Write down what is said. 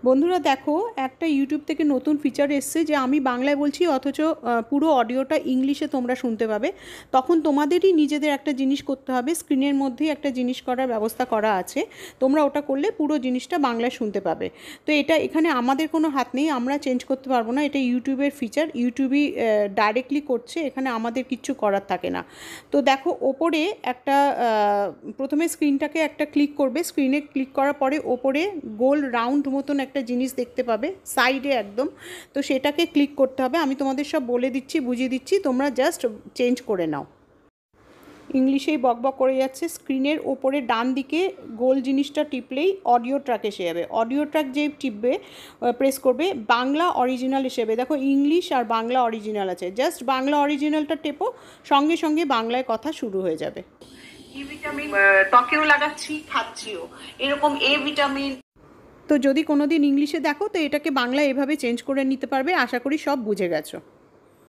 বন্ধুরা দেখো, একটা ইউটিউব থেকে নতুন ফিচার এসছে যে আমি বাংলায় বলছি অথচ পুরো অডিওটা ইংলিশে তোমরা শুনতে পাবে। তখন তোমাদেরই নিজেদের একটা জিনিস করতে হবে, স্ক্রিনের মধ্যেই একটা জিনিস করার ব্যবস্থা করা আছে, তোমরা ওটা করলে পুরো জিনিসটা বাংলায় শুনতে পাবে। তো এটা এখানে আমাদের কোনো হাত নেই, আমরা চেঞ্জ করতে পারবো না, এটা ইউটিউবের ফিচার, ইউটিউবই ডাইরেক্টলি করছে, এখানে আমাদের কিচ্ছু করার থাকে না। তো দেখো ওপরে একটা প্রথমে স্ক্রিনটাকে একটা ক্লিক করবে, স্ক্রিনে ক্লিক করার পরে ওপরে গোল রাউন্ড মতন একটা জিনিস দেখতে পাবে সাইডে একদম, তো সেটাকে ক্লিক করতে হবে। আমি তোমাদের সব বলে দিচ্ছি, বুঝিয়ে দিচ্ছি, তোমরা জাস্ট চেঞ্জ করে নাও। ইংলিশেই বকবক করে যাচ্ছে। স্ক্রিনের ওপরে ডান দিকে গোল জিনিসটা টিপলেই অডিও ট্র্যাক এসে যাবে। অডিও ট্র্যাক যে টিপবে, প্রেস করবে, বাংলা অরিজিনাল হিসেবে দেখো ইংলিশ আর বাংলা অরিজিনাল আছে, জাস্ট বাংলা অরিজিনালটা টেপো, সঙ্গে সঙ্গে বাংলায় কথা শুরু হয়ে যাবে। ই ভিটামিন ত্বকেও লাগাচ্ছি, খাচ্ছিও, এরকম এ ভিটামিন। তো যদি কোনো দিন ইংলিশে দেখো তো এটাকে বাংলা এভাবে চেঞ্জ করে নিতে পারবে। আশা করি সব বুঝে গেছো।